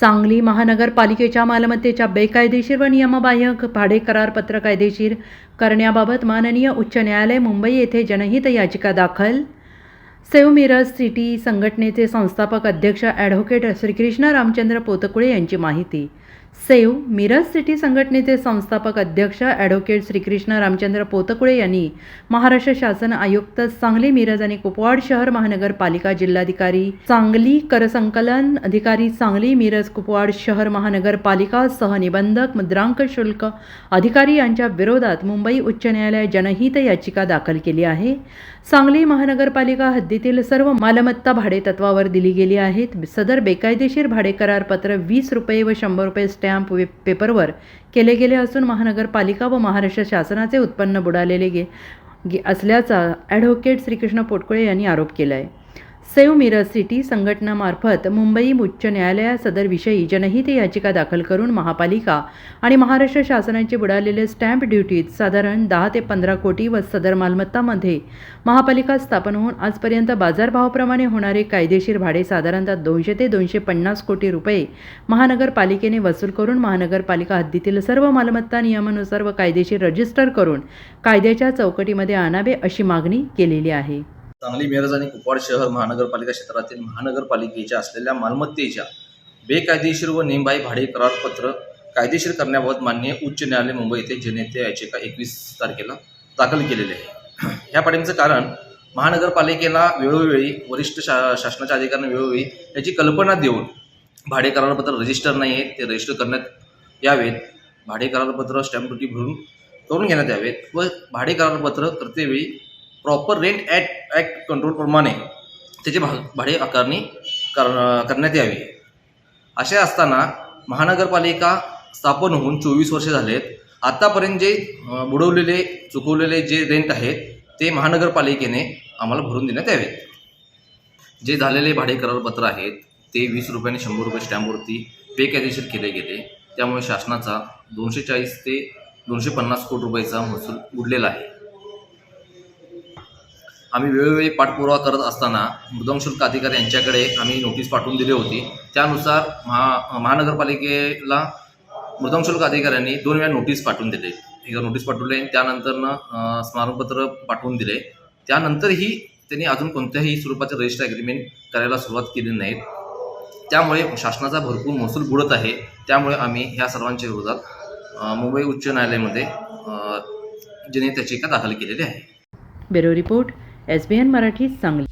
सांगली महानगरपालिकेच्या मालमत्तेच्या बेकायदेशीर व नियमबाह्य भाडे करारपत्र कायदेशीर करण्याबाबत माननीय उच्च न्यायालय मुंबई येथे जनहित याचिका दाखल. सेव्ह मिरज सिटी संघटनेचे संस्थापक अध्यक्ष ॲडव्होकेट श्रीकृष्ण रामचंद्र पोतकुळे यांची माहिती. सेव्ह मिरज सिटी संघटनेचे संस्थापक अध्यक्ष ॲडव्होकेट श्रीकृष्ण रामचंद्र पोतकुळे यांनी महाराष्ट्र शासन आयुक्त सांगली मिरज आणि कुपवाड शहर महानगरपालिका जिल्हाधिकारी सांगली करसंकलन अधिकारी सांगली मिरज कुपवाड शहर महानगरपालिका सहनिबंधक मुद्रांक शुल्क अधिकारी यांच्या विरोधात मुंबई उच्च न्यायालयात जनहित याचिका दाखल केली आहे. सांगली महानगरपालिका हद्दीतील सर्व मालमत्ता भाडे तत्वावर दिली गेली आहेत. सदर बेकायदेशीर भाडे करारपत्र 20 रुपये व 100 रुपये स्टॅम्प पेपरवर केले गेले असून महानगरपालिका व महाराष्ट्र शासनाचे उत्पन्न बुडालेले असल्याचा ॲडव्होकेट श्रीकृष्ण पोतकुळे यांनी आरोप केला आहे. सेव्ह मिरज सिटी संघटनामार्फत मुंबई उच्च न्यायालयात सदर विषयी जनहित याचिका दाखल करून महापालिका आणि महाराष्ट्र शासनाचे बुडालेले स्टॅम्प ड्युटीत साधारण 10 ते 15 कोटी व सदर मालमत्तांमध्ये महापालिका स्थापन होऊन आजपर्यंत बाजारभावाप्रमाणे होणारे कायदेशीर भाडे साधारणतः 200 ते 250 कोटी रुपये महानगरपालिकेने वसूल करून महानगरपालिका हद्दीतील सर्व मालमत्ता नियमानुसार व कायदेशीर रजिस्टर करून कायद्याच्या चौकटीमध्ये आणावे अशी मागणी केलेली आहे. सांगली मिरज आणि कुपवाड शहर महानगरपालिका क्षेत्रातील महानगरपालिकेच्या असलेल्या मालमत्तेच्या बेकायदेशीर व नियमबाह्य भाडे करारपत्र कायदेशीर करण्याबाबत माननीय उच्च न्यायालय मुंबई येथे जनहित याचिका 21 तारखेला दाखल केलेली आहे. या पाठिंब्याचं कारण महानगरपालिकेला वेळोवेळी वरिष्ठ शासनाच्या अधिकाऱ्यांना वेळोवेळी याची कल्पना देऊन भाडे करारपत्र रजिस्टर नाही आहे ते रजिस्टर करण्यात यावेत, भाडे करारपत्र स्टॅम्प ड्युटी भरून करून घेण्यात यावेत व भाडे करारपत्र करतेवेळी प्रॉपर रेंट ॲक्ट कंट्रोलप्रमाणे त्याचे भाडे आकारणी करण्यात यावी. असे असताना महानगरपालिका स्थापन होऊन 24 वर्षे झालेत. आत्तापर्यंत जे बुडवलेले चुकवलेले जे रेंट आहेत ते महानगरपालिकेने आम्हाला भरून देण्यात यावेत. जे झालेले भाडे करारपत्र आहेत ते 20 रुपये आणि 100 रुपये स्टॅम्पवरती बेकायदेशीर केले गेले. त्यामुळे शासनाचा 240 ते 250 कोटी रुपयाचा महसूल उडलेला आहे. आम्ही वेळोवेळी पाठपुरावा करत असताना मुद्रांक शुल्क अधिकारी यांच्याकडे आम्ही नोटीस पाठवून दिली होती. त्यानुसार महानगरपालिकेला मुद्रांक शुल्क अधिकाऱ्यांनी 2 वेळा नोटीस पाठवून दिले. एकदा नोटीस पाठवले, त्यानंतरनं स्मारकपत्र पाठवून दिले. त्यानंतरही त्यांनी अजून कोणत्याही स्वरूपाचे रजिस्टर ॲग्रीमेंट करायला सुरुवात केली नाहीत. त्यामुळे शासनाचा भरपूर महसूल बुडत आहे. त्यामुळे आम्ही ह्या सर्वांच्या विरोधात मुंबई उच्च न्यायालयामध्ये जनहित याचिका दाखल केलेली आहे. Bureau report SBN Marathi Sangli.